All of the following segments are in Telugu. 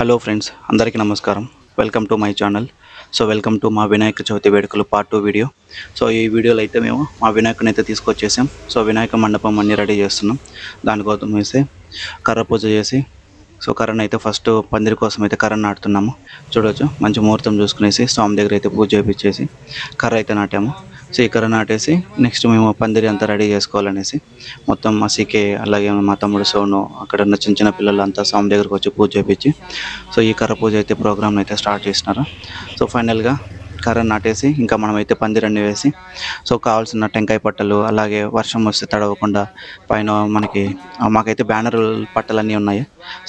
హలో ఫ్రెండ్స్, అందరికీ నమస్కారం. Welcome to my channel. Welcome to మా వినాయక చవితి వేడుకలు పార్ట్ 2 వీడియో. ఈ వీడియోలో అయితే మేము మా వినాయకుని అయితే తీసుకొచ్చేసాం. వినాయక మండపం అన్నీ రెడీ చేస్తున్నాం. దానికోసం వేసి కర్ర పూజ చేసి కర్రను అయితే ఫస్ట్ పందిరి కోసం అయితే కర్రను నాటుతున్నాము. చూడవచ్చు, మంచి ముహూర్తం చూసుకునేసి స్వామి దగ్గర అయితే పూజ చేయించేసి కర్ర అయితే నాటాము. ఈ కర్ర నాటేసి నెక్స్ట్ మేము పందిరి అంతా రెడీ చేసుకోవాలనేసి మొత్తం మా సీకే అలాగే మా తమ్ముడు సోను అక్కడ ఉన్న చిన్న చిన్న పిల్లలంతా స్వామి దగ్గరకు వచ్చి పూజ చేయించి ఈ కర్ర పూజ అయితే ప్రోగ్రామ్ అయితే స్టార్ట్ చేసినారు. ఫైనల్గా కర్ర నాటేసి ఇంకా మనమైతే పందిరన్ని వేసి కావాల్సిన టెంకాయ పట్టలు అలాగే వర్షం వస్తే తడవకుండా పైన మాకైతే బ్యానర్ పట్టలన్నీ ఉన్నాయి.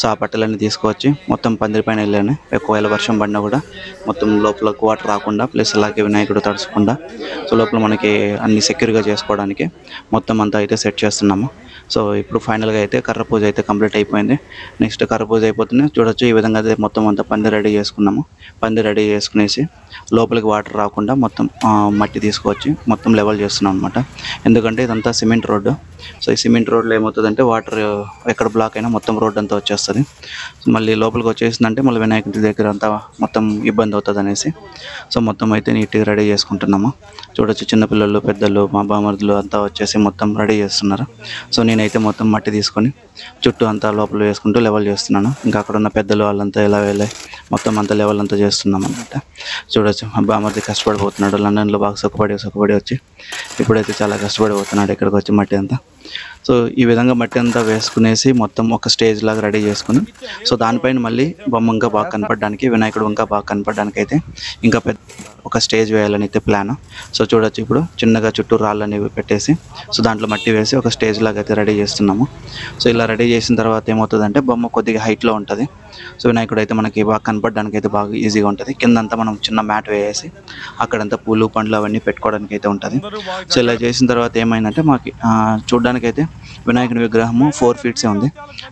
ఆ పట్టలన్నీ తీసుకువచ్చి మొత్తం పందిరి పైన వెళ్ళాను. ఒకవేళ వర్షం పడినా కూడా మొత్తం లోపలకు వాటర్ రాకుండా ప్లస్ అలాగే వినాయకుడు తడుచుకుండా లోపల మనకి అన్ని సెక్యూర్గా చేసుకోవడానికి మొత్తం అంతా అయితే సెట్ చేస్తున్నాము. ఇప్పుడు ఫైనల్గా అయితే కర్ర పూజ అయితే కంప్లీట్ అయిపోయింది. నెక్స్ట్ కర్ర పూజ అయిపోతుంది. చూడొచ్చు, ఈ విధంగా అయితే మొత్తం అంతా పందిరి రెడీ చేసుకున్నాము. పందిరి రెడీ చేసుకునేసి లోపలికి వాటర్ రాకుండా మొత్తం మట్టి తీసుకువచ్చి మొత్తం లెవెల్ చేస్తున్నాం అనమాట. ఎందుకంటే ఇదంతా సిమెంట్ రోడ్డు. ఈ సిమెంట్ రోడ్లో ఏమవుతుందంటే వాటర్ ఎక్కడ బ్లాక్ అయినా మొత్తం రోడ్ అంతా వచ్చేస్తుంది. మళ్ళీ లోపలికి వచ్చేసిందంటే మళ్ళీ వినాయకుడి దగ్గర అంతా మొత్తం ఇబ్బంది అవుతుంది అనేసి మొత్తం అయితే నీట్గా రెడీ చేసుకుంటున్నాము. చూడొచ్చు, చిన్నపిల్లలు పెద్దలు మా బామర్దులు అంతా వచ్చేసి మొత్తం రెడీ చేస్తున్నారు. నేనైతే మొత్తం మట్టి తీసుకొని చుట్టూ అంతా లోపల వేసుకుంటూ లెవెల్ చేస్తున్నాను. ఇంకా అక్కడ ఉన్న పెద్దలు వాళ్ళంతా ఎలా వెళ్ళి మొత్తం అంతా లెవెల్ అంతా చేస్తున్నాం అనమాట. చూడొచ్చు, మా బామర్ది కష్టపడిపోతున్నాడు. లండన్లో బాగా సుఖపడి వచ్చి ఇప్పుడైతే చాలా కష్టపడిపోతున్నాడు ఇక్కడికి వచ్చి మట్టి అంతా. ఈ విధంగా మట్టి అంతా వేసుకునేసి మొత్తం ఒక స్టేజ్ లాగా రెడీ చేసుకుని దానిపైన మళ్ళీ బొమ్మ ఇంకా బాగా కనపడడానికి వినాయకుడు ఇంకా బాగా కనపడడానికి అయితే ఇంకా పెద్ద ఒక స్టేజ్ వేయాలని అయితే ప్లాన్. చూడొచ్చు, ఇప్పుడు చిన్నగా చుట్టూ రాళ్ళని పెట్టేసి దాంట్లో మట్టి వేసి ఒక స్టేజ్ లాగా అయితే రెడీ చేస్తున్నాము. ఇలా రెడీ చేసిన తర్వాత ఏమవుతుందంటే బొమ్మ కొద్దిగా హైట్లో ఉంటుంది. వినాయకుడు అయితే మనకి బాగా కనపడడానికి అయితే బాగా ఈజీగా ఉంటుంది. కిందంతా మనం చిన్న మ్యాట్ వేసి అక్కడంతా పూలు పండ్లు అవన్నీ పెట్టుకోవడానికి అయితే ఉంటుంది. ఇలా చేసిన తర్వాత ఏమైందంటే మాకు చూడడానికి అయితే వినాయకుడి విగ్రహము 4 feet ఉంది.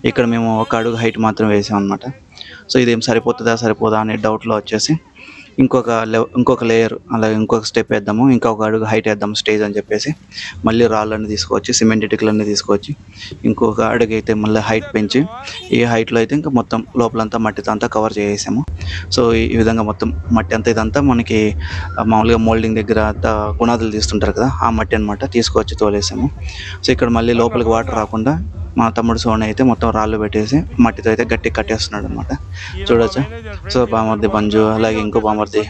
ఇక్కడ మేము 1 అడుగు హైట్ మాత్రం వేసాం అనమాట. ఇదేం సరిపోదా అనే డౌట్లో వచ్చేసి ఇంకొక లేయర్ అలాగే ఇంకొక స్టెప్ వేద్దాము, ఇంకొక అడుగు హైట్ వేద్దాము స్టేజ్ అని చెప్పేసి మళ్ళీ రాళ్ళని తీసుకొచ్చి సిమెంట్ ఇటుకలన్నీ తీసుకొచ్చి ఇంకొక అడుగు అయితే మళ్ళీ హైట్ పెంచి ఈ హైట్లో అయితే ఇంకా మొత్తం లోపలంతా మట్టితో అంతా కవర్ చేసేసాము. ఈ విధంగా మొత్తం మట్టి అంతా ఇదంతా మనకి మామూలుగా మోల్డింగ్ దగ్గర అంతా గుణాదులు తీస్తుంటారు కదా, ఆ మట్టి అనమాట తీసుకొచ్చి తోలేసాము. ఇక్కడ మళ్ళీ లోపలికి వాటర్ రాకుండా మా తమ్ముడు సోని అయితే మొత్తం రాళ్ళు పెట్టేసి మట్టితో అయితే గట్టిగా కట్టేస్తున్నాడు అనమాట. చూడొచ్చు, బామర్ది బంజు అలాగే ఇంకో బామర్ది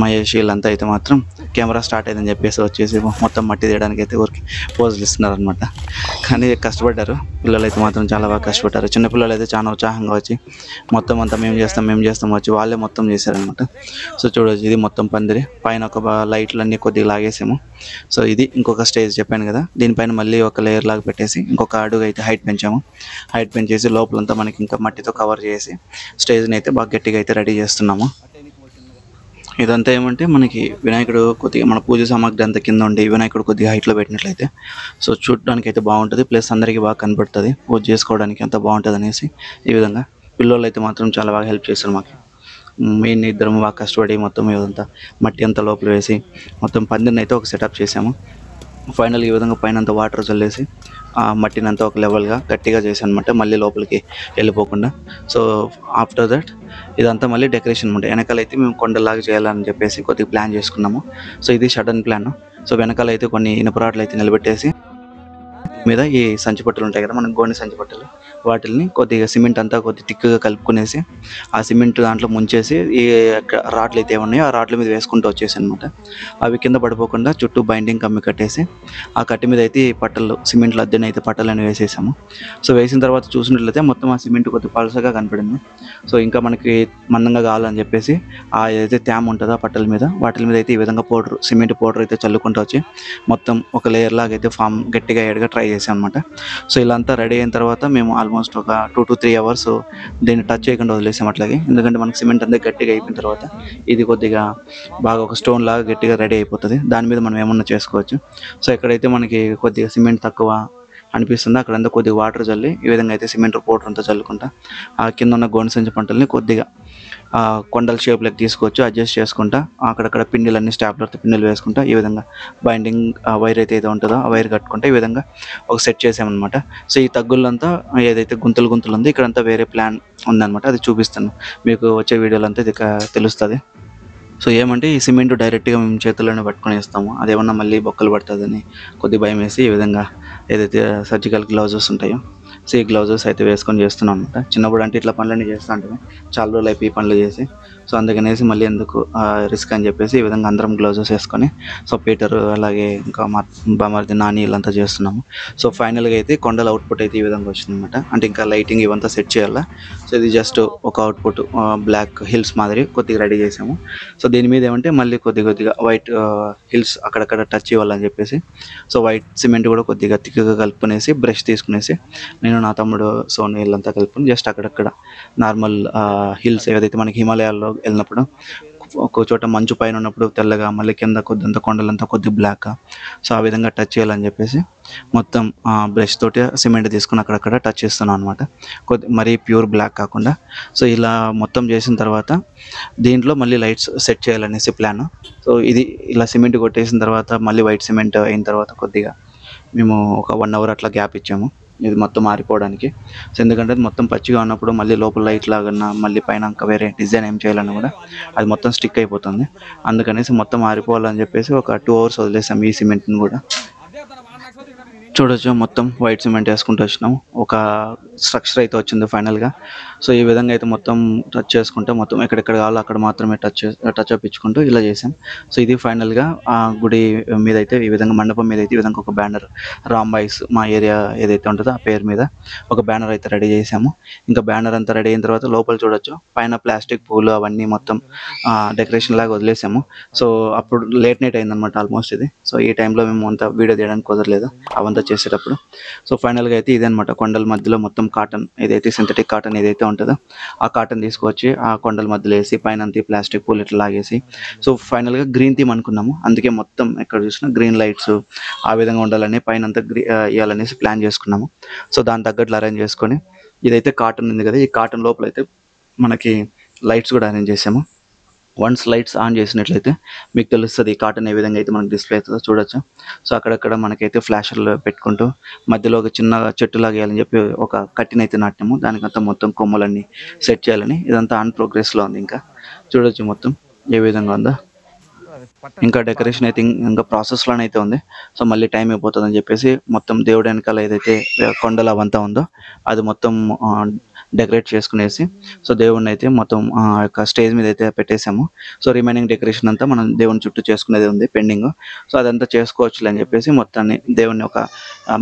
మహేష్ వీళ్ళంతా అయితే మాత్రం కెమెరా స్టార్ట్ అయిందని చెప్పేసి వచ్చేసి మొత్తం మట్టి తీయడానికి అయితే ఊరికి పోజులు ఇస్తున్నారు అనమాట. కానీ కష్టపడ్డారు పిల్లలు అయితే మాత్రం, చాలా బాగా కష్టపడ్డారు. చిన్నపిల్లలు అయితే చాలా ఉత్సాహంగా వచ్చి మొత్తం అంతా మేము చేస్తాం వచ్చి వాళ్ళే మొత్తం చేశారనమాట. చూడొచ్చు, ఇది మొత్తం పందిరి పైన ఒక లైట్లన్నీ కొద్దిగా లాగేసాము. ఇది ఇంకొక స్టేజ్ చెప్పాను కదా, దీనిపైన మళ్ళీ ఒక లేయర్ లాగా పెట్టేసి ఇంకొక అడుగు అయితే హైట్ పెంచాము. హైట్ పెంచేసి లోపలంతా మనకి ఇంకా మట్టితో కవర్ చేసి స్టేజ్ని అయితే బాగా గట్టిగా అయితే రెడీ చేస్తున్నాము. ఇదంతా ఏమంటే మనకి వినాయకుడు కొద్దిగా మన పూజ సామాగ్రి అంతా కింద ఉండి వినాయకుడు కొద్దిగా హైట్లో పెట్టినట్లయితే చూడడానికి అయితే బాగుంటుంది, ప్లస్ అందరికీ బాగా కనపడుతుంది, పూజ చేసుకోవడానికి అంత బాగుంటుంది అనేసి ఈ విధంగా పిల్లలు అయితే మాత్రం చాలా బాగా హెల్ప్ చేస్తారు మాకు. మెయిన్ ఇద్దరం బాగా కష్టపడి మొత్తం ఇదంతా మట్టి అంతా లోపల వేసి మొత్తం పందిరిని అయితే ఒక సెటప్ చేసాము. ఫైనల్ ఈ విధంగా పైన అంతా వాటర్ చల్లేసి ఆ మట్టిని అంతా ఒక లెవెల్గా గట్టిగా చేసాను అనమాట, మళ్ళీ లోపలికి వెళ్ళిపోకుండా. ఆఫ్టర్ దట్ ఇదంతా మళ్ళీ డెకరేషన్ అనమాట. వెనకాలైతే మేము కొండలాగా చేయాలని చెప్పేసి కొద్దిగా ప్లాన్ చేసుకున్నాము. ఇది సడన్ ప్లాన్. వెనకాలైతే కొన్ని ఇనుపరాట్లు అయితే నిలబెట్టేసి మీద ఈ సంచిపట్టలు ఉంటాయి కదా, మనకు గోనె సంచిపట్టలు, వాటిని కొద్దిగా సిమెంట్ అంతా కొద్దిగా థిక్గా కలుపుకునేసి ఆ సిమెంట్ దాంట్లో ముంచేసి ఈ రాట్లు అయితే ఏమన్నాయో ఆ రాట్ల మీద వేసుకుంటూ వచ్చేసి అనమాట. అవి కింద పడిపోకుండా చుట్టూ బైండింగ్ కమ్మి కట్టేసి ఆ కట్టి మీద అయితే పట్టలు సిమెంట్లో అద్దెని అయితే పట్టలని వేసేసాము. వేసిన తర్వాత చూసినట్లయితే మొత్తం ఆ సిమెంట్ కొద్దిగా పలసగా కనపడింది. ఇంకా మనకి మందంగా కావాలని చెప్పేసి ఆ ఏదైతే తేమ ఉంటుందో ఆ పట్టల మీద వాటి మీద అయితే ఈ విధంగా సిమెంట్ పౌడర్ అయితే చల్లుకుంటూ వచ్చి మొత్తం ఒక లేయర్ లాగా అయితే ఫామ్ గట్టిగా ఎడగా ట్రై చేసాం అనమాట. ఇలా అంతా రెడీ అయిన తర్వాత మేము ఆల్మోస్ట్ ఒక 2 to 3 hours దీన్ని టచ్ చేయకుండా వదిలేసాం అట్లాగే. ఎందుకంటే మనకి సిమెంట్ అంతా గట్టిగా అయిపోయిన తర్వాత ఇది కొద్దిగా బాగా ఒక స్టోన్ లాగా గట్టిగా రెడీ అయిపోతుంది, దాని మీద మనం ఏమన్నా చేసుకోవచ్చు. ఎక్కడైతే మనకి కొద్దిగా సిమెంట్ తక్కువ అనిపిస్తుంది అక్కడంతా కొద్దిగా వాటర్ చల్లి ఈ విధంగా అయితే సిమెంట్ పౌడర్ అంతా చల్లుకుంటా ఆ కింద ఉన్న గోనె సంచి పంటల్ని కొద్దిగా కొండల షేప్లోకి తీసుకొచ్చి అడ్జస్ట్ చేసుకుంటా అక్కడక్కడ పిన్నులన్నీ స్టాప్లర్తో పిన్నులు వేసుకుంటా ఈ విధంగా బైండింగ్ వైర్ అయితే ఉంటుందో ఆ వైర్ కట్టుకుంటే ఈ విధంగా ఒక సెట్ చేసామన్నమాట. సో ఈ తగ్గుళ్ళంతా ఏదైతే గుంతలు ఉందో ఇక్కడంతా వేరే ప్లాన్ ఉందన్నమాట, అది చూపిస్తాను మీకు వచ్చే వీడియోలో అంతా ఇది తెలుస్తుంది. సో ఏమంటే ఈ సిమెంట్ డైరెక్ట్గా మేము చేతుల్లోనే పట్టుకొని వేస్తాము, అదేమన్నా మళ్ళీ బొక్కలు పడుతుందని కొద్ది భయం వేసి ఈ విధంగా ఏదైతే సర్జికల్ గ్లౌజెస్ ఉంటాయో సో ఈ గ్లౌజెస్ అయితే వేసుకొని చేస్తున్నాం అనమాట. చిన్నప్పుడు అంటే ఇట్లా పనులన్నీ చేస్తూ ఉంటాము, చాలా రోజులు అయిపోయి పనులు చేసి, సో అందుకనేసి మళ్ళీ ఎందుకు రిస్క్ అని చెప్పేసి ఈ విధంగా అందరం గ్లౌజెస్ వేసుకొని సో పీటర్ అలాగే ఇంకా మా బామర్ది నాని వీళ్ళంతా చేస్తున్నాము. సో ఫైనల్గా అయితే కొండల అవుట్పుట్ అయితే ఈ విధంగా వచ్చిందనమాట. అంటే ఇంకా లైటింగ్ ఇవంతా సెట్ చేయాలా. సో ఇది జస్ట్ ఒక అవుట్పుట్ బ్లాక్ హిల్స్ మాదిరి కొద్దిగా రెడీ చేసాము. సో దీని మీద ఏమంటే మళ్ళీ కొద్దిగా వైట్ హిల్స్ అక్కడక్కడ టచ్ ఇవ్వాలని చెప్పేసి సో వైట్ సిమెంట్ కూడా కొద్దిగా థిక్గా కలుపుకునేసి బ్రష్ తీసుకునేసి నేను నా తమ్ముడు సోను వీళ్ళంతా కలుపుకొని జస్ట్ అక్కడక్కడ నార్మల్ హిల్స్ ఏదైతే మనకి హిమాలయాల్లో వెళ్ళినప్పుడు ఒక చోట మంచు పైన ఉన్నప్పుడు తెల్లగా మళ్ళీ కింద కొద్దింత కొండలంతా కొద్ది బ్లాక్గా సో ఆ విధంగా టచ్ చేయాలని చెప్పేసి మొత్తం బ్రష్ తోటి సిమెంట్ తీసుకుని అక్కడక్కడ టచ్ చేస్తున్నాను అనమాట, మరీ ప్యూర్ బ్లాక్ కాకుండా. సో ఇలా మొత్తం చేసిన తర్వాత దీంట్లో మళ్ళీ లైట్స్ సెట్ చేయాలనేసి ప్లాన్. సో ఇది ఇలా సిమెంట్ కొట్టేసిన తర్వాత మళ్ళీ వైట్ సిమెంట్ అయిన తర్వాత కొద్దిగా మేము ఒక 1 hour అట్లా గ్యాప్ ఇచ్చాము ఇది మొత్తం మారిపోవడానికి. సో ఎందుకంటే అది మొత్తం పచ్చిగా ఉన్నప్పుడు మళ్ళీ లోపల లైట్ లాగన్నా మళ్ళీ పైన ఇంకా వేరే డిజైన్ ఏం చేయాలన్నా కూడా అది మొత్తం స్టిక్ అయిపోతుంది. అందుకనేసి మొత్తం మారిపోవాలని చెప్పేసి ఒక 2 hours వదిలేసాం ఈ సిమెంట్ని కూడా. చూడొచ్చు మొత్తం వైట్ సిమెంట్ వేసుకుంటూ వచ్చినాం, ఒక స్ట్రక్చర్ అయితే వచ్చింది ఫైనల్గా. సో ఈ విధంగా అయితే మొత్తం టచ్ చేసుకుంటే మొత్తం ఎక్కడెక్కడ కావాలో అక్కడ మాత్రమే టచ్ అప్ ఇచ్చుకుంటూ ఇలా చేసాం. సో ఇది ఫైనల్గా ఆ గుడి మీద అయితే ఈ విధంగా మండపం మీద అయితే ఈ విధంగా ఒక బ్యానర్ రాంబాయిస్ మా ఏరియా ఏదైతే ఉంటుందో ఆ పేరు మీద ఒక బ్యానర్ అయితే రెడీ చేసాము. ఇంకా బ్యానర్ అంతా రెడీ అయిన తర్వాత లోపల చూడొచ్చు పైన ప్లాస్టిక్ పూలు అవన్నీ మొత్తం డెకరేషన్ లాగా వదిలేసాము. సో అప్పుడు లేట్ నైట్ అయిందనమాట ఆల్మోస్ట్ ఇది. సో ఈ టైంలో మేము అంతా వీడియో తీయడానికి కుదరలేదు అవంతా చేసేటప్పుడు. సో ఫైనల్గా అయితే ఇదనమాట కొండల మధ్యలో మొత్తం కాటన్ ఏదైతే సింథటిక్ కాటన్ ఏదైతే ఉంటుందో ఆ కాటన్ తీసుకొచ్చి ఆ కొండల మధ్యలో వేసి పైన అంతా ప్లాస్టిక్ పూలు ఇట్లా లాగేసి సో ఫైనల్గా గ్రీన్ థీమ్ అనుకున్నాము. అందుకే మొత్తం ఎక్కడ చూసినా గ్రీన్ లైట్స్ ఆ విధంగా ఉండాలని పైన అంతా ఇవ్వాలనేసి ప్లాన్ చేసుకున్నాము. సో దాని తగ్గట్లు అరేంజ్ చేసుకొని ఇదైతే కాటన్ ఉంది కదా, ఈ కాటన్ లోపల అయితే మనకి లైట్స్ కూడా అరేంజ్ చేసాము. వన్స్ లైట్స్ ఆన్ చేసినట్లయితే మీకు తెలుస్తుంది ఈ కాటన్ ఏ విధంగా అయితే మనకు డిస్ప్లే అవుతుందో చూడొచ్చు. సో అక్కడక్కడ మనకైతే ఫ్లాషర్లు పెట్టుకుంటూ మధ్యలో ఒక చిన్న చెట్టు లాగేయాలని చెప్పి ఒక కట్టినైతే నాటినాము. దానికంతా మొత్తం కొమ్మలన్నీ సెట్ చేయాలని ఇదంతా ఆన్ ప్రోగ్రెస్లో ఉంది. ఇంకా చూడొచ్చు మొత్తం ఏ విధంగా ఉందో. ఇంకా డెకరేషన్ అయితే ఇంకా ప్రాసెస్లోనే అయితే ఉంది. సో మళ్ళీ టైం అయిపోతుంది అని చెప్పేసి మొత్తం దేవుడి వెనకాల ఏదైతే కొండలు అవంతా ఉందో అది మొత్తం డెకరేట్ చేసుకునేసి సో దేవుడిని అయితే మొత్తం యొక్క స్టేజ్ మీద అయితే పెట్టేసాము. సో రిమైనింగ్ డెకరేషన్ అంతా మనం దేవుని చుట్టూ చేసుకునేది ఉంది పెండింగ్. సో అదంతా చేసుకోవచ్చులే అని చెప్పేసి మొత్తాన్ని దేవుడిని ఒక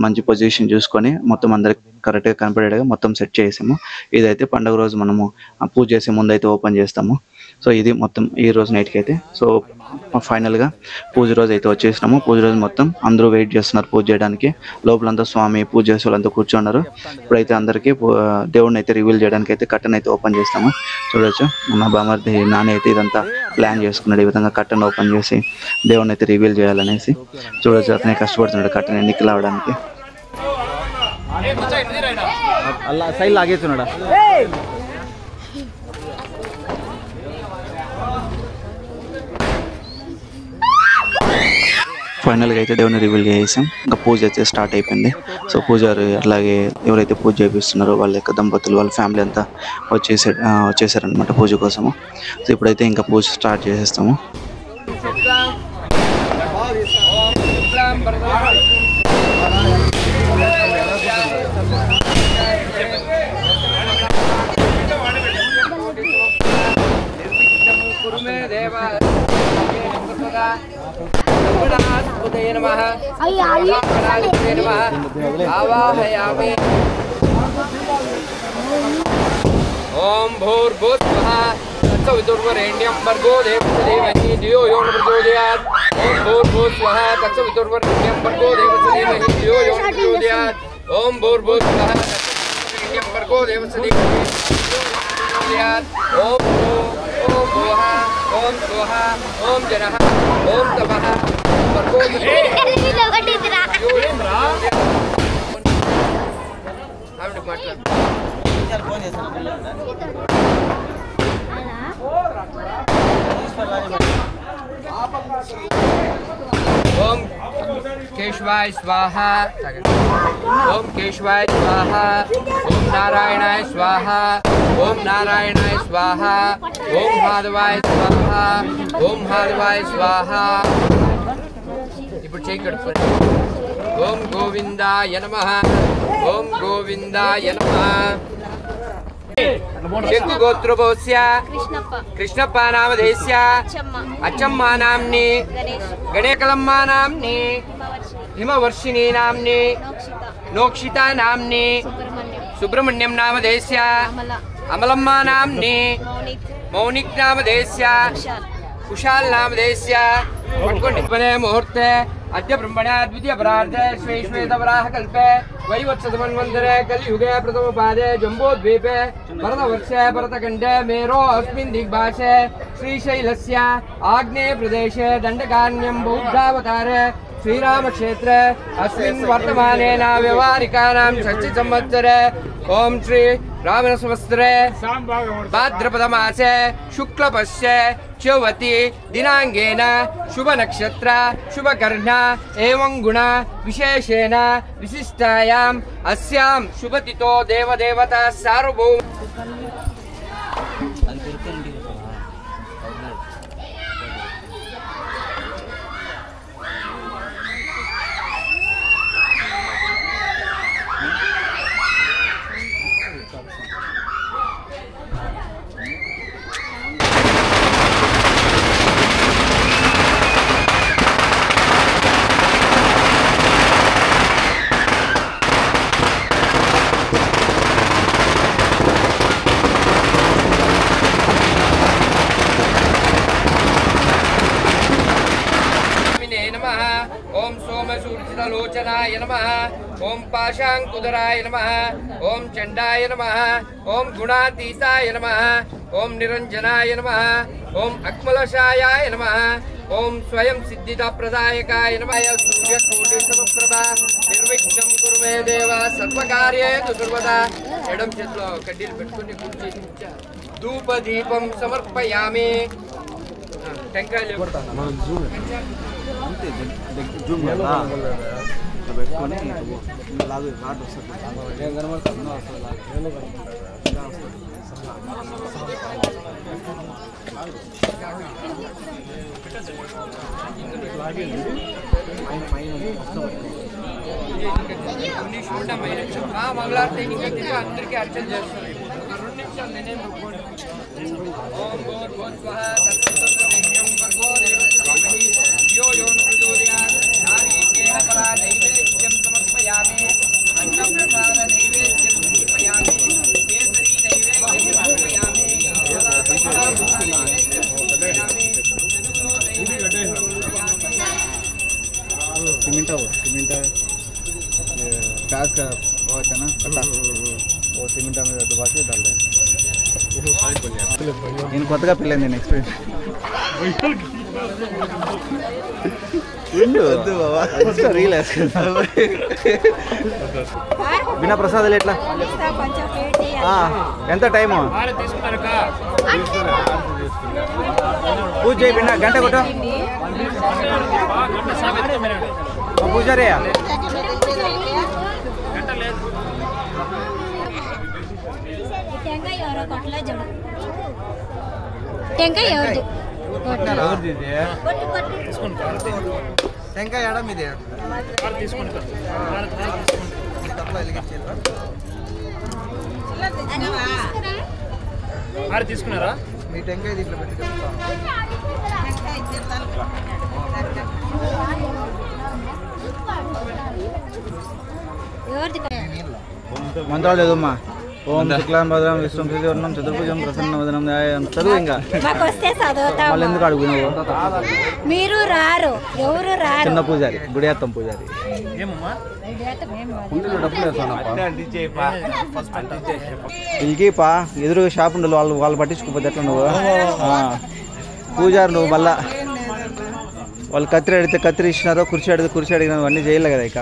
మంచి పొజిషన్ చూసుకొని మొత్తం అందరికి కరెక్ట్గా కనపడేట్టుగా మొత్తం సెట్ చేసాము. ఇదైతే పండుగ రోజు మనము పూజ చేసే ముందు అయితే ఓపెన్ చేస్తాము. సో ఇది మొత్తం ఈ రోజు నైట్కి అయితే. సో ఫైనల్గా పూజ రోజు అయితే వచ్చేసినాము. పూజ రోజు మొత్తం అందరూ వెయిట్ చేస్తున్నారు పూజ చేయడానికి. లోపలంతా స్వామి పూజ చేసే వాళ్ళంతా కూర్చున్నారు. ఇప్పుడైతే అందరికీ దేవుడిని అయితే రివీల్ చేయడానికి అయితే కట్టన్ అయితే ఓపెన్ చేస్తాము. చూడొచ్చు మా బామర్ది నాని అయితే ఇదంతా ప్లాన్ చేసుకున్నాడు, ఈ విధంగా కట్టన్ ఓపెన్ చేసి దేవుడిని అయితే రివీల్ చేయాలనేసి. చూడొచ్చు అతనే కష్టపడుతున్నాడు కట్టన్ ఎన్నికలు అవడానికి. అలా సైడ్ లాగేస్తున్నాడా. ఫైనల్గా అయితే దేవుని రివీల్ చేసాం. ఇంకా పూజ అయితే స్టార్ట్ అయిపోయింది. సో పూజారి అలాగే ఎవరైతే పూజ చేపిస్తున్నారో వాళ్ళ యొక్క దంపతులు వాళ్ళ ఫ్యామిలీ అంతా వచ్చేసారనమాట పూజ కోసము. సో ఇప్పుడైతే ఇంకా పూజ స్టార్ట్ చేసేస్తాము. ओम भूर्भुवः तत्सवितुर्वरेण्यं भर्गो देवस्य धीमहि धियो यो न प्रचोदयात्। ओम भूर्भुवः तत्सवितुर्वरेण्यं भर्गो देवस्य धीमहि धियो यो न प्रचोदयात्। ओम भूर्भुवः तत्सवितुर्वरेण्यं भर्गो देवस्य धीमहि धियो यो न प्रचोदयात्। ओम भुवः ओम स्वः ओम जनः ओम तपः भर्गो केशवाय स्वाहा ओम केशवाय स्वाहा ओम नारायणाय स्वाहा ओम नारायणाय स्वाहा ओम माधवाय स्वाहा ओम माधवाय स्वाहा ఇప్పుడు చేయి కడుక్కోండి ఓం గోవిందాయ నమః ఓం గోవిందాయ నమః శక్తి గోత్రభోస్య కృష్ణప్ప నామధేస్య అచ్చమ్మ నామ్ని గణేకలమ్మ నామ్ని హిమవర్షిణి నామ్ని నోక్షిత నామ్ని సుబ్రహ్మణ్యం నామధేస్య అమలమ్మ నామ్ని మౌనిక్ నామధేస్య కుశాల్ నామధేస్య పట్టుకోండి ముహూర్తే अद्य ब्रह्मणा द्वितीय परार्धे श्वेतवराह कल्पे वैवत्समन्वन्तरे कलियुगे प्रथम पादे जम्बोद्वीपे भरतवर्षे भरतखण्डे मेरो अस्मिन् दिग्भाषे श्रीशैलस्य आग्नेय प्रदेशे दण्डकारण्यं बौद्धावतारे श्रीरामक्षेत्रे अस्मिन् वर्तमानेन व्यवहारिकानां षष्ठीसंवत्सरे ओम श्री रामसंवत्सरे भाद्रपदमासे शुक्लपक्षे चौवती दिनांकेन शुभ नक्षत्र शुभ कर्ण एवं गुण विशेषेण विशिष्टायाम् अस्यां शुभतिथो देवदेवता सार्वभौम ओम सोमसूर्यलोचनाय नमः ओम पाशांकुधराय नमः ओम चंडाय नमः ओम गुणातीताय नमः ओम निरंजनाय नमः ओम अक्मलशायाय नमः ओम स्वयं सिद्धिदाप्रदायकाय नमः सूर्यकोटि समप्रभा निर्विघ्नं कुरु मे देव सर्वकार्येषु सर्वदा एडम చేతిలో కడ్డీలు పెట్టుకొని కూర్చి ధూప దీపం సమర్పయామి టెంకాయలు కొడతాను మనం జూమ్ అంతే జూమ్ చేయాలా పెట్టుకొని లాగు రాట్ వస్తుంది ఏం కనబడుతుందో అసలు మంగళారతి అందరికీ అర్చన చేస్తారు 2 నిమిషాలు నేనే ఓం భూర్ స్వహ తత్సవితుర్వరేణ్యం భర్గో దేవస్య ధీమహి ధియో యో న ప్రచోదయాత్ నారీకేణ పరా నైవేద్యం సమర్పయామి అన్నప్రసాద నైవేద్యం సమర్పయామి కేసరి నైవేద్యం సమర్పయామి सीमेंट प्याज का वो है ना कटा वो सीमेंट में दबा के डाल रहे నేను కొత్తగా పెళ్ళైంది నేను ఎక్స్పీరియన్స్ రీల్ బినా ప్రసాదాలు ఎట్లా ఎంత టైము పూజ చేయి బిన్నా గంట కొట్టు పూజారే టెంకాయ ఎవరిది టెంకాయ ఎడం ఇది తీసుకున్నారా మీ టెంకాయ దీంట్లో పెట్టి మంత్రాలు చదువుమ్మా ఓం శుక్లాం భద్రం విష్ణు ప్రతివర్ణం చతుర్భుజం ప్రసన్న వదనం చదువు ఇంకా మళ్ళీ ఎందుకు అడుగున్నావు మీరు రారు ఎవరు రారు చిన్న పూజారి గుడియాత్తం పూజారి వీళ్ళకి పా ఎదురు షాప్ ఉండాలి వాళ్ళు పట్టించుకోపోతే ఎట్లా నువ్వు పూజారు నువ్వు మళ్ళా వాళ్ళు కత్తిరి అడిగితే కత్తిరి ఇచ్చినారో కుర్చీ అడిగితే కుర్చీ అడిగినారు అన్నీ చేయలే కదా ఇక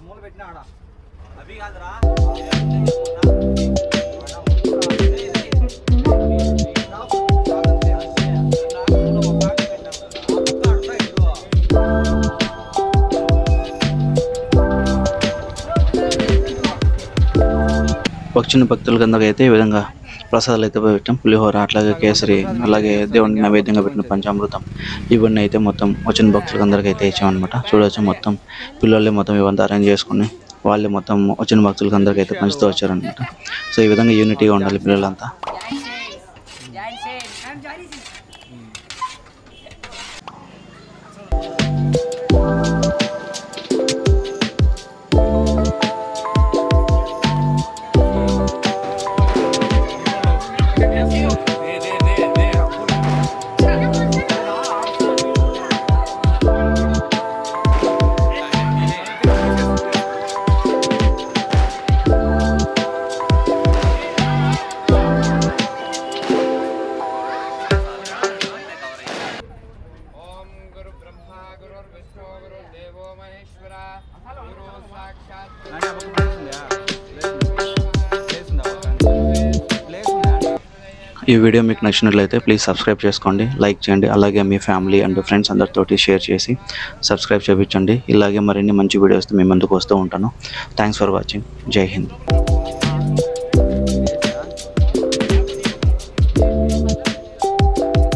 మూల పెట్టినా ఆడ అవి కాదురా వచ్చిన భక్తుల కిందకి అయితే ఈ విధంగా ప్రసాదాలు అయితే పెట్టాం. పులిహోర, అట్లాగే కేసరి, అలాగే దేవుడికి నైవేద్యంగా పెట్టిన పంచామృతం, ఇవన్నీ అయితే మొత్తం వచ్చిన భక్తులకు అందరికీ అయితే ఇచ్చామన్నమాట. చూడవచ్చు మొత్తం పిల్లలే మొత్తం ఇవంతా అరేంజ్ చేసుకుని వాళ్ళే మొత్తం వచ్చిన భక్తులకు అందరికీ అయితే పంచుతూ వచ్చారనమాట. సో ఈ విధంగా యూనిటీగా ఉండాలి పిల్లలంతా. ఈ వీడియో మీకు నచ్చినట్లయితే ప్లీజ్ సబ్స్క్రైబ్ చేసుకోండి, లైక్ చేయండి, అలాగే మీ ఫ్యామిలీ అండ్ ఫ్రెండ్స్ అందరితోటి షేర్ చేసి సబ్స్క్రైబ్ చేయించండి. ఇలాగే మరిన్ని మంచి వీడియోస్తో మీ ముందుకు వస్తూ ఉంటాను. Thanks for watching. జై హింద్.